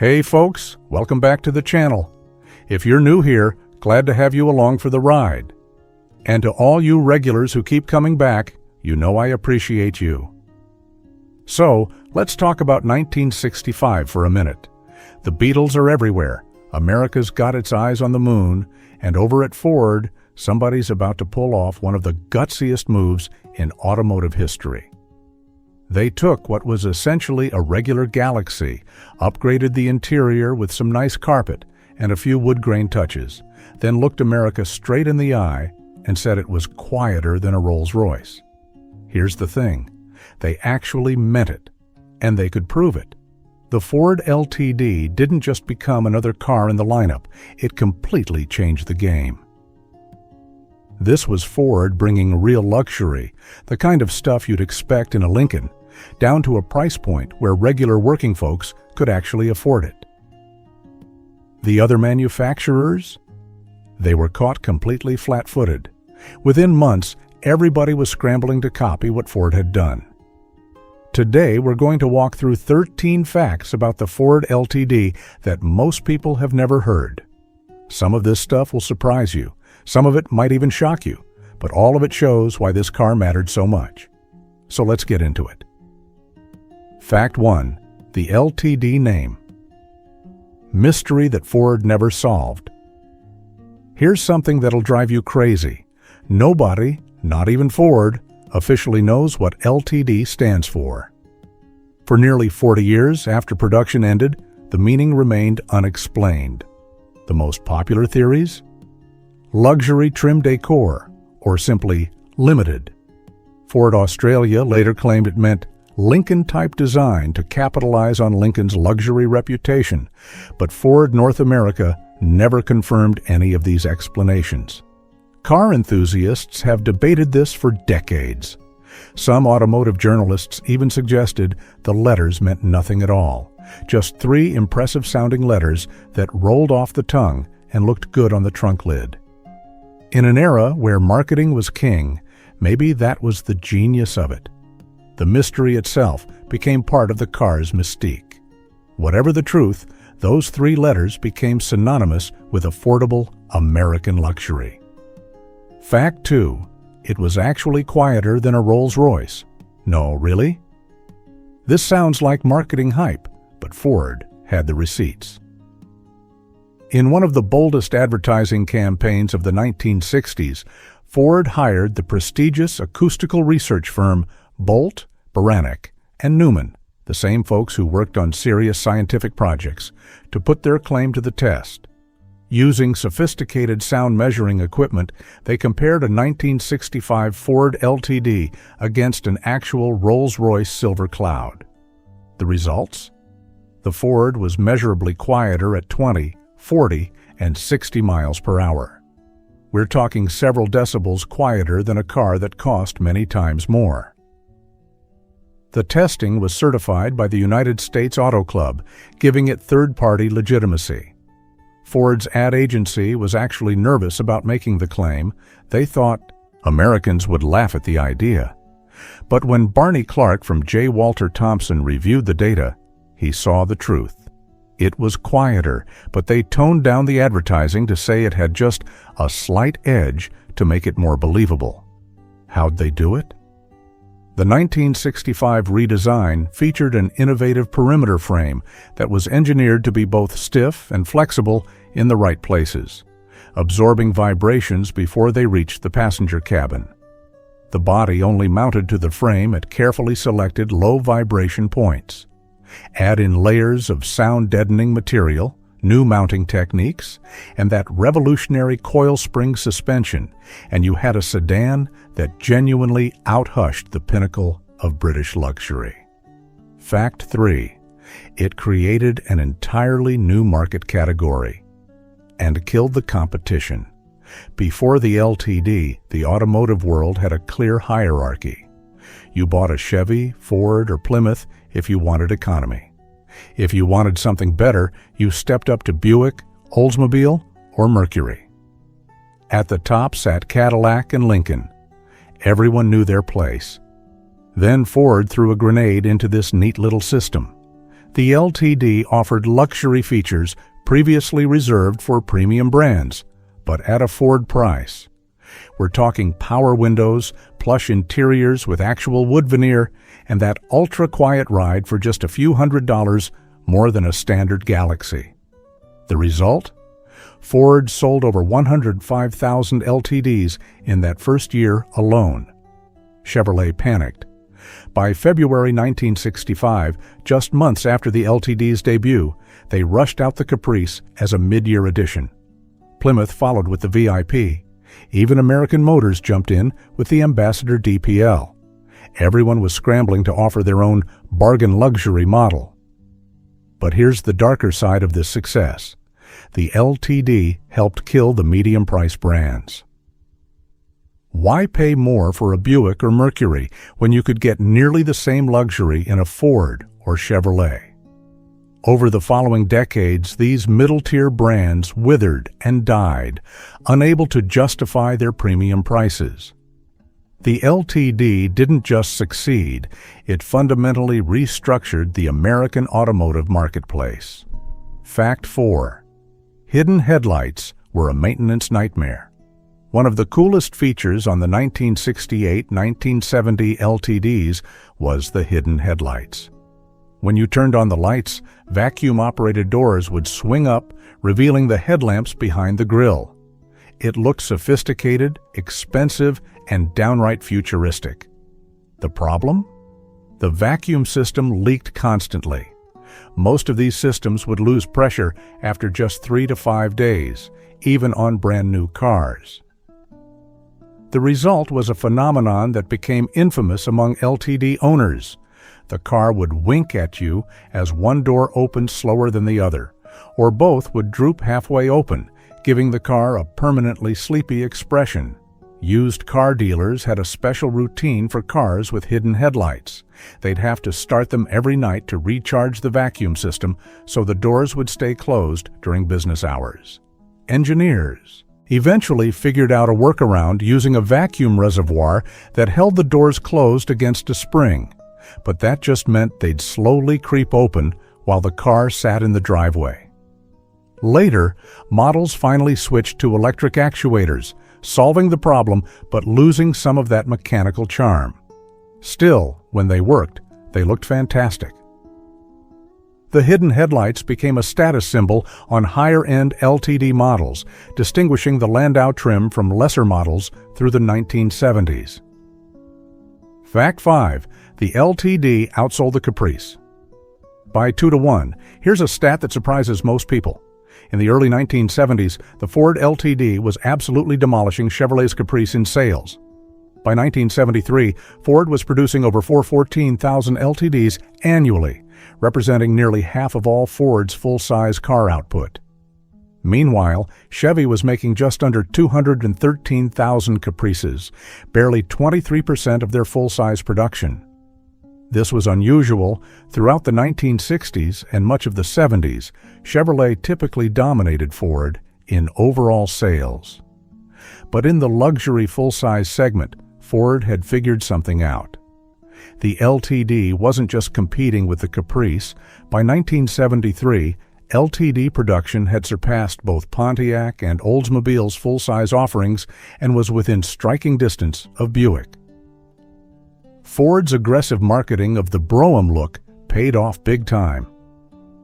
Hey folks, welcome back to the channel. If you're new here, glad to have you along for the ride. And to all you regulars who keep coming back, you know I appreciate you. So, let's talk about 1965 for a minute. The Beatles are everywhere, America's got its eyes on the moon, and over at Ford, somebody's about to pull off one of the gutsiest moves in automotive history. They took what was essentially a regular Galaxy, upgraded the interior with some nice carpet and a few wood grain touches, then looked America straight in the eye and said it was quieter than a Rolls-Royce. Here's the thing, they actually meant it, and they could prove it. The Ford LTD didn't just become another car in the lineup, it completely changed the game. This was Ford bringing real luxury, the kind of stuff you'd expect in a Lincoln, down to a price point where regular working folks could actually afford it. The other manufacturers? They were caught completely flat-footed. Within months, everybody was scrambling to copy what Ford had done. Today, we're going to walk through 13 facts about the Ford LTD that most people have never heard. Some of this stuff will surprise you. Some of it might even shock you, but all of it shows why this car mattered so much. So let's get into it. Fact 1. The LTD name. Mystery that Ford never solved. Here's something that'll drive you crazy. Nobody, not even Ford, officially knows what LTD stands for. For nearly 40 years after production ended, the meaning remained unexplained. The most popular theories? Luxury trim decor, or simply limited. Ford Australia later claimed it meant Lincoln-type design to capitalize on Lincoln's luxury reputation, but Ford North America never confirmed any of these explanations. Car enthusiasts have debated this for decades. Some automotive journalists even suggested the letters meant nothing at all, just 3 impressive-sounding letters that rolled off the tongue and looked good on the trunk lid. In an era where marketing was king, maybe that was the genius of it. The mystery itself became part of the car's mystique. Whatever the truth, those 3 letters became synonymous with affordable American luxury. Fact 2. It was actually quieter than a Rolls-Royce. No, really? This sounds like marketing hype, but Ford had the receipts. In one of the boldest advertising campaigns of the 1960s, Ford hired the prestigious acoustical research firm Bolt, Beranek, and Newman, the same folks who worked on serious scientific projects, to put their claim to the test. Using sophisticated sound measuring equipment, they compared a 1965 Ford LTD against an actual Rolls-Royce Silver Cloud. The results? The Ford was measurably quieter at 20, 40, and 60 miles per hour. We're talking several decibels quieter than a car that cost many times more. The testing was certified by the United States Auto Club, giving it third-party legitimacy. Ford's ad agency was actually nervous about making the claim. They thought Americans would laugh at the idea. But when Barney Clark from J. Walter Thompson reviewed the data, he saw the truth. It was quieter, but they toned down the advertising to say it had just a slight edge to make it more believable. How'd they do it? The 1965 redesign featured an innovative perimeter frame that was engineered to be both stiff and flexible in the right places, absorbing vibrations before they reached the passenger cabin. The body only mounted to the frame at carefully selected low-vibration points. Add in layers of sound-deadening material, new mounting techniques, and that revolutionary coil spring suspension, and you had a sedan that genuinely out-hushed the pinnacle of British luxury. Fact 3. It created an entirely new market category and killed the competition. Before the LTD, the automotive world had a clear hierarchy. You bought a Chevy, Ford, or Plymouth if you wanted economy. If you wanted something better, you stepped up to Buick, Oldsmobile, or Mercury. At the top sat Cadillac and Lincoln. Everyone knew their place. Then Ford threw a grenade into this neat little system. The LTD offered luxury features previously reserved for premium brands, but at a Ford price. We're talking power windows, plush interiors with actual wood veneer, and that ultra-quiet ride for just a few $100s more than a standard Galaxy. The result? Ford sold over 105,000 LTDs in that first year alone. Chevrolet panicked. By February 1965, just months after the LTD's debut, they rushed out the Caprice as a mid-year addition. Plymouth followed with the VIP. Even American Motors jumped in with the Ambassador DPL. Everyone was scrambling to offer their own bargain luxury model. But here's the darker side of this success. The LTD helped kill the medium-price brands. Why pay more for a Buick or Mercury when you could get nearly the same luxury in a Ford or Chevrolet? Over the following decades, these middle-tier brands withered and died, unable to justify their premium prices. The LTD didn't just succeed, it fundamentally restructured the American automotive marketplace. Fact 4. Hidden headlights were a maintenance nightmare. One of the coolest features on the 1968-1970 LTDs was the hidden headlights. When you turned on the lights, vacuum-operated doors would swing up, revealing the headlamps behind the grille. It looked sophisticated, expensive, and downright futuristic. The problem? The vacuum system leaked constantly. Most of these systems would lose pressure after just 3 to 5 days, even on brand-new cars. The result was a phenomenon that became infamous among LTD owners. The car would wink at you as one door opened slower than the other, or both would droop halfway open, giving the car a permanently sleepy expression. Used car dealers had a special routine for cars with hidden headlights. They'd have to start them every night to recharge the vacuum system so the doors would stay closed during business hours. Engineers eventually figured out a workaround using a vacuum reservoir that held the doors closed against a spring, but that just meant they'd slowly creep open while the car sat in the driveway. Later, models finally switched to electric actuators, solving the problem but losing some of that mechanical charm. Still, when they worked, they looked fantastic. The hidden headlights became a status symbol on higher-end LTD models, distinguishing the Landau trim from lesser models through the 1970s. Fact 5. The LTD outsold the Caprice. By 2 to 1, here's a stat that surprises most people. In the early 1970s, the Ford LTD was absolutely demolishing Chevrolet's Caprice in sales. By 1973, Ford was producing over 414,000 LTDs annually, representing nearly half of all Ford's full-size car output. Meanwhile, Chevy was making just under 213,000 Caprices, barely 23% of their full-size production. This was unusual. Throughout the 1960s and much of the 70s, Chevrolet typically dominated Ford in overall sales. But in the luxury full-size segment, Ford had figured something out. The LTD wasn't just competing with the Caprice. By 1973, LTD production had surpassed both Pontiac and Oldsmobile's full-size offerings and was within striking distance of Buick. Ford's aggressive marketing of the Brougham look paid off big time.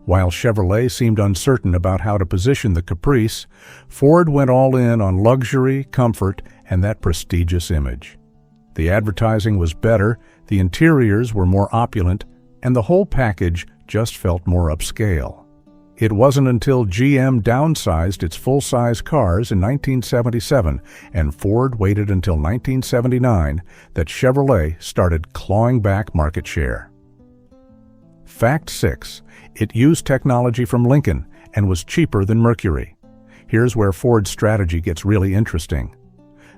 While Chevrolet seemed uncertain about how to position the Caprice, Ford went all in on luxury, comfort, and that prestigious image. The advertising was better, the interiors were more opulent, and the whole package just felt more upscale. It wasn't until GM downsized its full-size cars in 1977 and Ford waited until 1979 that Chevrolet started clawing back market share. Fact 6. It used technology from Lincoln and was cheaper than Mercury. Here's where Ford's strategy gets really interesting.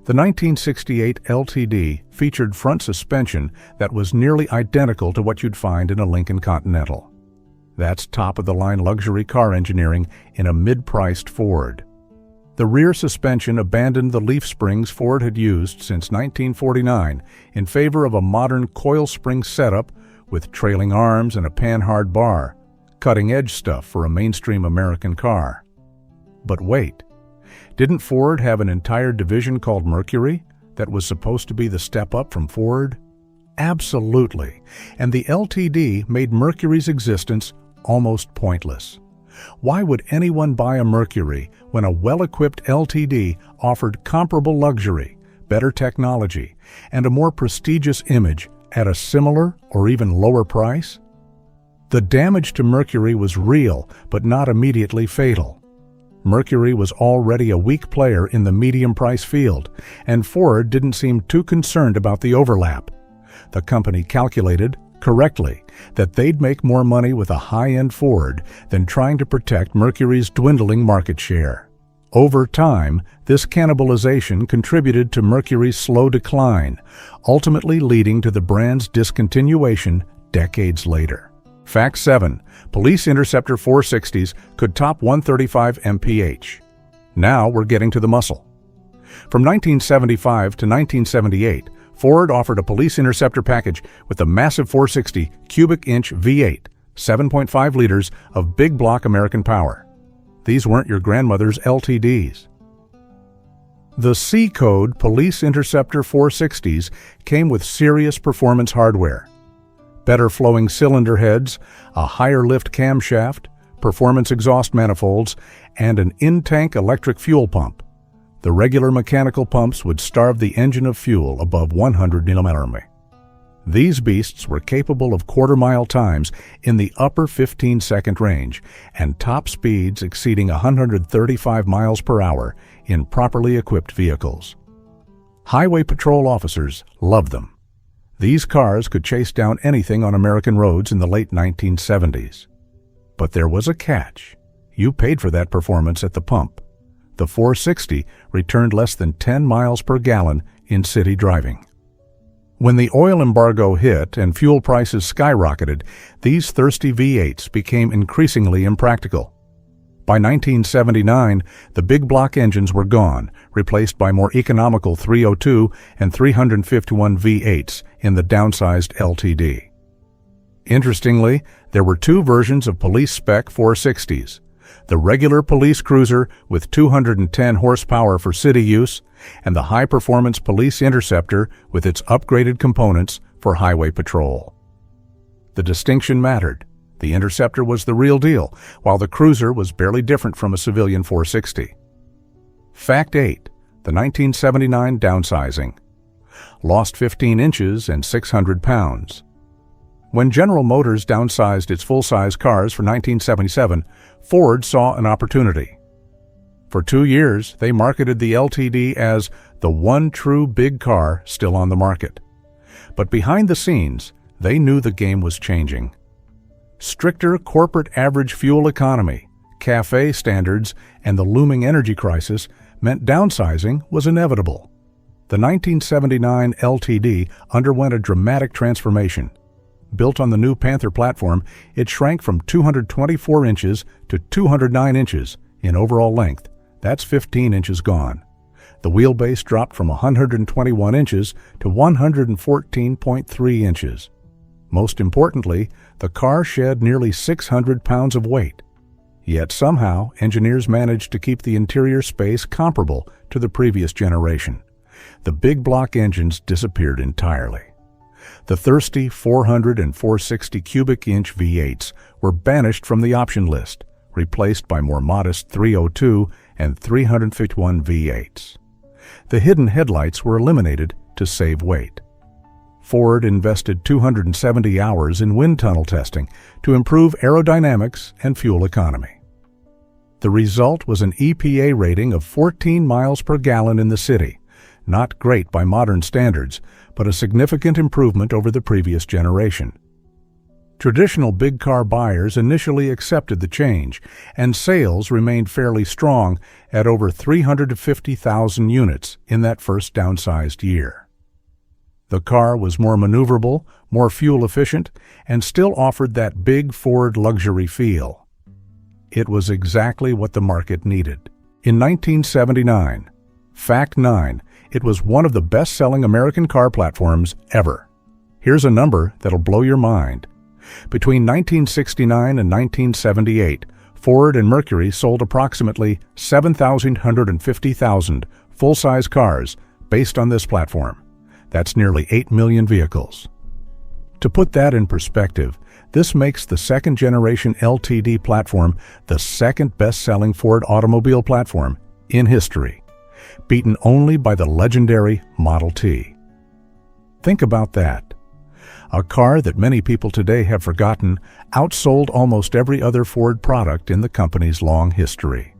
The 1968 LTD featured front suspension that was nearly identical to what you'd find in a Lincoln Continental. That's top-of-the-line luxury car engineering in a mid-priced Ford. The rear suspension abandoned the leaf springs Ford had used since 1949 in favor of a modern coil spring setup with trailing arms and a panhard bar, Cutting-edge stuff for a mainstream American car. But wait, didn't Ford have an entire division called Mercury that was supposed to be the step up from Ford? Absolutely, and the LTD made Mercury's existence almost pointless. Why would anyone buy a Mercury when a well-equipped LTD offered comparable luxury, better technology, and a more prestigious image at a similar or even lower price? The damage to Mercury was real, but not immediately fatal. Mercury was already a weak player in the medium price field, and Ford didn't seem too concerned about the overlap. The company calculated, correctly, that they'd make more money with a high-end Ford than trying to protect Mercury's dwindling market share. Over time, this cannibalization contributed to Mercury's slow decline, ultimately leading to the brand's discontinuation decades later. Fact 7. Police Interceptor 460s could top 135 mph. Now we're getting to the muscle. From 1975 to 1978, Ford offered a Police Interceptor package with a massive 460 cubic inch V8, 7.5 liters of big block American power. These weren't your grandmother's LTDs. The C-code Police Interceptor 460s came with serious performance hardware. Better flowing cylinder heads, a higher lift camshaft, performance exhaust manifolds, and an in-tank electric fuel pump. The regular mechanical pumps would starve the engine of fuel above 100 nm. These beasts were capable of quarter-mile times in the upper 15-second range and top speeds exceeding 135 miles per hour in properly equipped vehicles. Highway patrol officers loved them. These cars could chase down anything on American roads in the late 1970s. But there was a catch. You paid for that performance at the pump. The 460 returned less than 10 miles per gallon in city driving. When the oil embargo hit and fuel prices skyrocketed, these thirsty V8s became increasingly impractical. By 1979, the big block engines were gone, replaced by more economical 302 and 351 V8s in the downsized LTD. Interestingly, there were two versions of police spec 460s. The regular police cruiser with 210 horsepower for city use, and the high-performance Police Interceptor with its upgraded components for highway patrol. The distinction mattered. The Interceptor was the real deal, while the cruiser was barely different from a civilian 460. Fact 8. The 1979 downsizing. Lost 15 inches and 600 pounds. When General Motors downsized its full-size cars for 1977, Ford saw an opportunity. For 2 years, they marketed the LTD as the one true big car still on the market. But behind the scenes, they knew the game was changing. Stricter corporate average fuel economy, CAFE standards, and the looming energy crisis meant downsizing was inevitable. The 1979 LTD underwent a dramatic transformation. Built on the new Panther platform, it shrank from 224 inches to 209 inches in overall length. That's 15 inches gone. The wheelbase dropped from 121 inches to 114.3 inches. Most importantly, the car shed nearly 600 pounds of weight. Yet somehow, engineers managed to keep the interior space comparable to the previous generation. The big block engines disappeared entirely. The thirsty 400 and 460 cubic inch V8s were banished from the option list, replaced by more modest 302 and 351 V8s. The hidden headlights were eliminated to save weight. Ford invested 270 hours in wind tunnel testing to improve aerodynamics and fuel economy. The result was an EPA rating of 14 miles per gallon in the city. Not great by modern standards, but a significant improvement over the previous generation. Traditional big car buyers initially accepted the change, and sales remained fairly strong at over 350,000 units in that first downsized year. The car was more maneuverable, more fuel efficient, and still offered that big Ford luxury feel. It was exactly what the market needed. In 1979, Fact 9, it was one of the best-selling American car platforms ever. Here's a number that'll blow your mind. Between 1969 and 1978, Ford and Mercury sold approximately 7,150,000 full-size cars based on this platform. That's nearly 8 million vehicles. To put that in perspective, this makes the second-generation LTD platform the second best-selling Ford automobile platform in history, beaten only by the legendary Model T. Think about that. A car that many people today have forgotten outsold almost every other Ford product in the company's long history.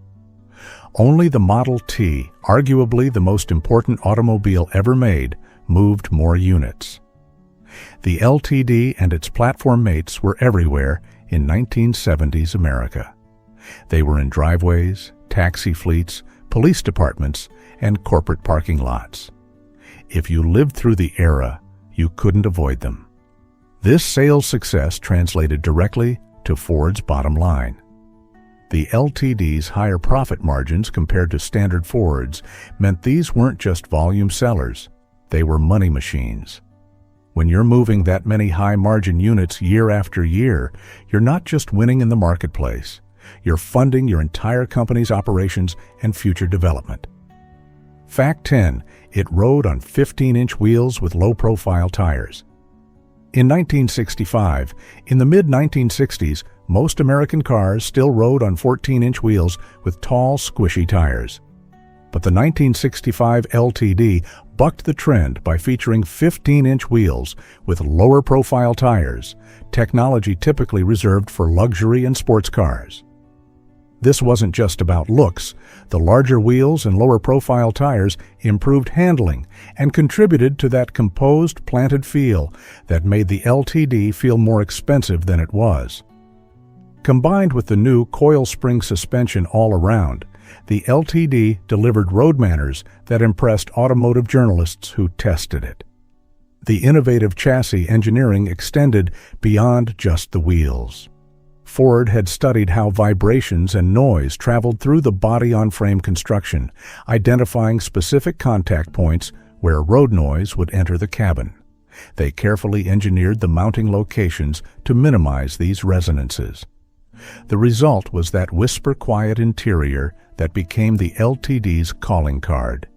Only the Model T, arguably the most important automobile ever made, moved more units. The LTD and its platform mates were everywhere in 1970s America. They were in driveways, taxi fleets, police departments, and corporate parking lots. If you lived through the era, you couldn't avoid them. This sales success translated directly to Ford's bottom line. The LTD's higher profit margins compared to standard Fords meant these weren't just volume sellers, they were money machines. When you're moving that many high-margin units year after year, you're not just winning in the marketplace, you're funding your entire company's operations and future development. Fact 10, it rode on 15-inch wheels with low-profile tires. In 1965, in the mid-1960s, most American cars still rode on 14-inch wheels with tall, squishy tires. But the 1965 LTD bucked the trend by featuring 15-inch wheels with lower-profile tires, technology typically reserved for luxury and sports cars. This wasn't just about looks. The larger wheels and lower-profile tires improved handling and contributed to that composed, planted feel that made the LTD feel more expensive than it was. Combined with the new coil spring suspension all around, the LTD delivered road manners that impressed automotive journalists who tested it. The innovative chassis engineering extended beyond just the wheels. Ford had studied how vibrations and noise traveled through the body-on-frame construction, identifying specific contact points where road noise would enter the cabin. They carefully engineered the mounting locations to minimize these resonances. The result was that whisper-quiet interior that became the LTD's calling card.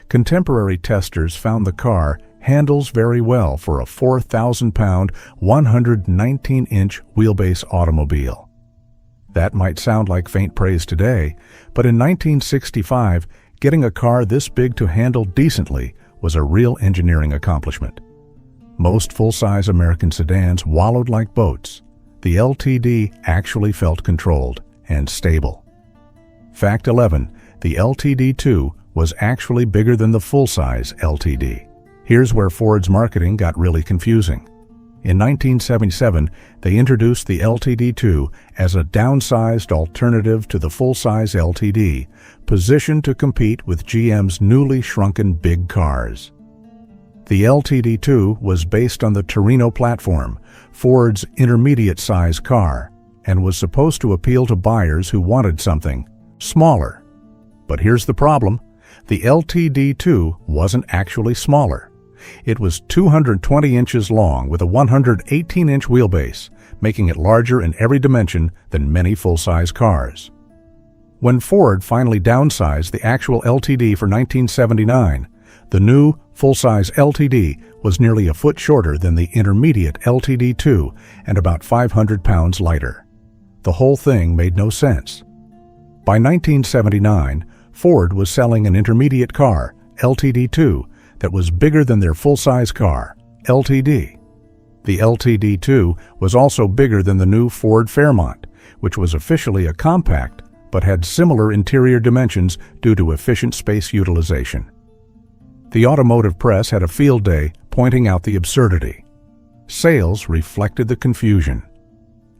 Contemporary testers found the car handles very well for a 4,000-pound, 119-inch wheelbase automobile. That might sound like faint praise today, but in 1965, getting a car this big to handle decently was a real engineering accomplishment. Most full-size American sedans wallowed like boats. The LTD actually felt controlled and stable. Fact 11, the LTD2 was actually bigger than the full-size LTD. Here's where Ford's marketing got really confusing. In 1977, they introduced the LTD2 as a downsized alternative to the full-size LTD, positioned to compete with GM's newly shrunken big cars. The LTD2 was based on the Torino platform, Ford's intermediate-size car, and was supposed to appeal to buyers who wanted something smaller. But here's the problem. The LTD2 wasn't actually smaller. It was 220 inches long with a 118-inch wheelbase, making it larger in every dimension than many full-size cars. When Ford finally downsized the actual LTD for 1979, the new full-size LTD was nearly a foot shorter than the intermediate LTD2 and about 500 pounds lighter. The whole thing made no sense. By 1979, Ford was selling an intermediate car, LTD2, that was bigger than their full-size car, LTD. The LTD2 was also bigger than the new Ford Fairmont, which was officially a compact but had similar interior dimensions due to efficient space utilization. The automotive press had a field day pointing out the absurdity. Sales reflected the confusion.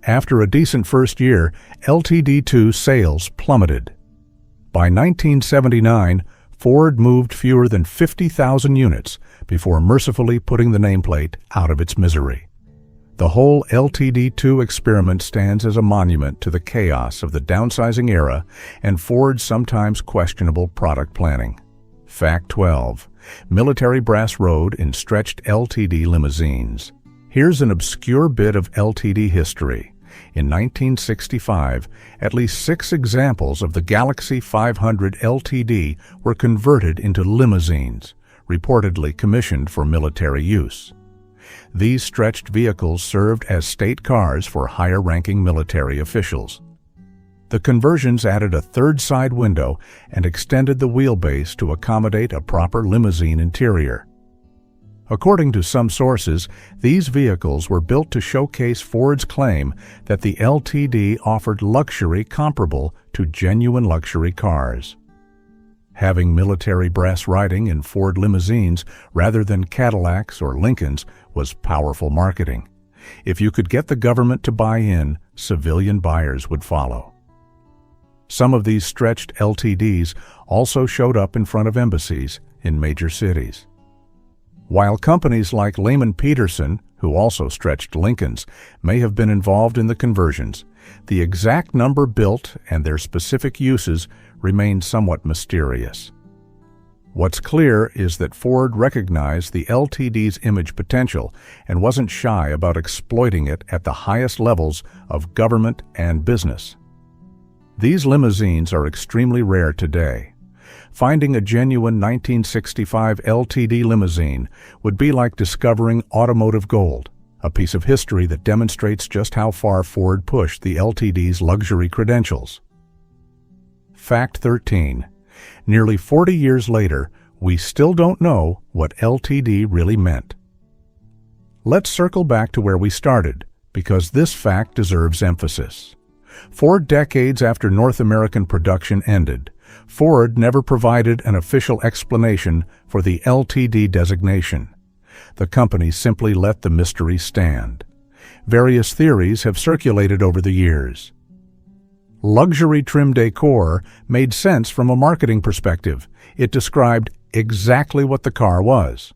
After a decent first year, LTD2 sales plummeted. By 1979, Ford moved fewer than 50,000 units before mercifully putting the nameplate out of its misery. The whole LTD2 experiment stands as a monument to the chaos of the downsizing era and Ford's sometimes questionable product planning. Fact 12. Military brass rode in stretched LTD limousines. Here's an obscure bit of LTD history. In 1965, at least 6 examples of the Galaxy 500 LTD were converted into limousines, reportedly commissioned for military use. These stretched vehicles served as state cars for higher-ranking military officials. The conversions added a third side window and extended the wheelbase to accommodate a proper limousine interior. According to some sources, these vehicles were built to showcase Ford's claim that the LTD offered luxury comparable to genuine luxury cars. Having military brass riding in Ford limousines rather than Cadillacs or Lincolns was powerful marketing. If you could get the government to buy in, civilian buyers would follow. Some of these stretched LTDs also showed up in front of embassies in major cities. While companies like Lehman Peterson, who also stretched Lincolns, may have been involved in the conversions, the exact number built and their specific uses remain somewhat mysterious. What's clear is that Ford recognized the LTD's image potential and wasn't shy about exploiting it at the highest levels of government and business. These limousines are extremely rare today. Finding a genuine 1965 LTD limousine would be like discovering automotive gold, a piece of history that demonstrates just how far Ford pushed the LTD's luxury credentials. Fact 13. Nearly 40 years later, we still don't know what LTD really meant. Let's circle back to where we started, because this fact deserves emphasis. 4 decades after North American production ended, Ford never provided an official explanation for the LTD designation. The company simply let the mystery stand. Various theories have circulated over the years. Luxury trim decor made sense from a marketing perspective. It described exactly what the car was.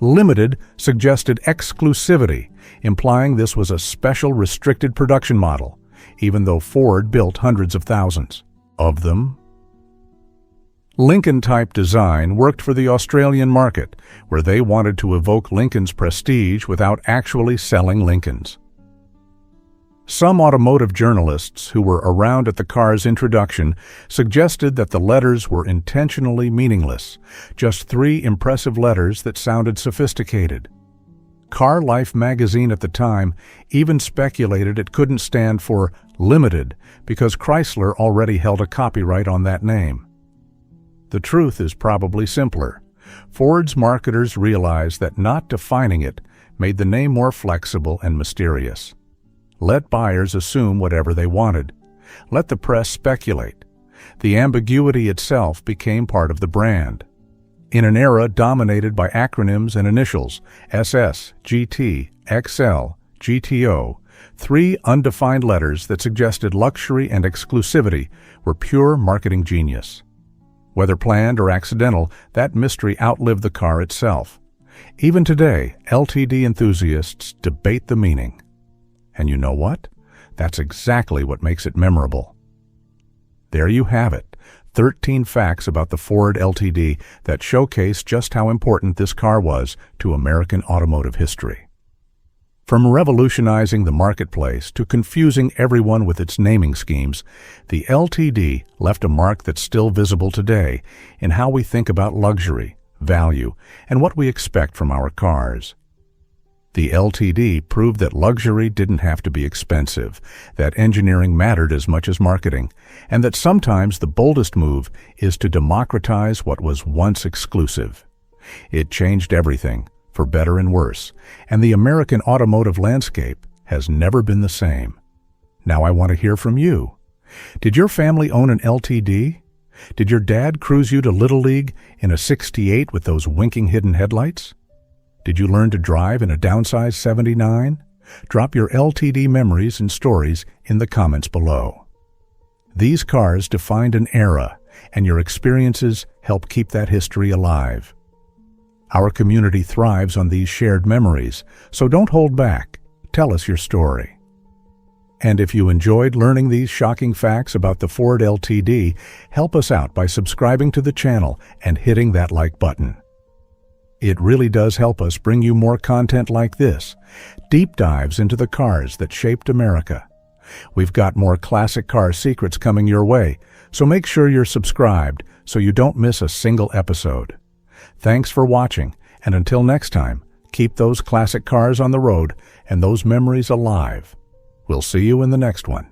Limited suggested exclusivity, implying this was a special restricted production model, even though Ford built hundreds of thousands of them. Lincoln-type design worked for the Australian market, where they wanted to evoke Lincoln's prestige without actually selling Lincolns. Some automotive journalists who were around at the car's introduction suggested that the letters were intentionally meaningless, just 3 impressive letters that sounded sophisticated. Car Life magazine at the time even speculated it couldn't stand for limited because Chrysler already held a copyright on that name. The truth is probably simpler. Ford's marketers realized that not defining it made the name more flexible and mysterious. Let buyers assume whatever they wanted. Let the press speculate. The ambiguity itself became part of the brand. In an era dominated by acronyms and initials, SS, GT, XL, GTO, 3 undefined letters that suggested luxury and exclusivity were pure marketing genius. Whether planned or accidental, that mystery outlived the car itself. Even today, LTD enthusiasts debate the meaning. And you know what? That's exactly what makes it memorable. There you have it, 13 facts about the Ford LTD that showcase just how important this car was to American automotive history. From revolutionizing the marketplace to confusing everyone with its naming schemes, the LTD left a mark that's still visible today in how we think about luxury, value, and what we expect from our cars. The LTD proved that luxury didn't have to be expensive, that engineering mattered as much as marketing, and that sometimes the boldest move is to democratize what was once exclusive. It changed everything, for better and worse, and the American automotive landscape has never been the same. Now I want to hear from you. Did your family own an LTD? Did your dad cruise you to Little League in a '68 with those winking hidden headlights? Did you learn to drive in a downsized '79? Drop your LTD memories and stories in the comments below. These cars defined an era, and your experiences help keep that history alive. Our community thrives on these shared memories, so don't hold back. Tell us your story. And if you enjoyed learning these shocking facts about the Ford LTD, help us out by subscribing to the channel and hitting that like button. It really does help us bring you more content like this, deep dives into the cars that shaped America. We've got more classic car secrets coming your way, so make sure you're subscribed so you don't miss a single episode. Thanks for watching, and until next time, keep those classic cars on the road and those memories alive. We'll see you in the next one.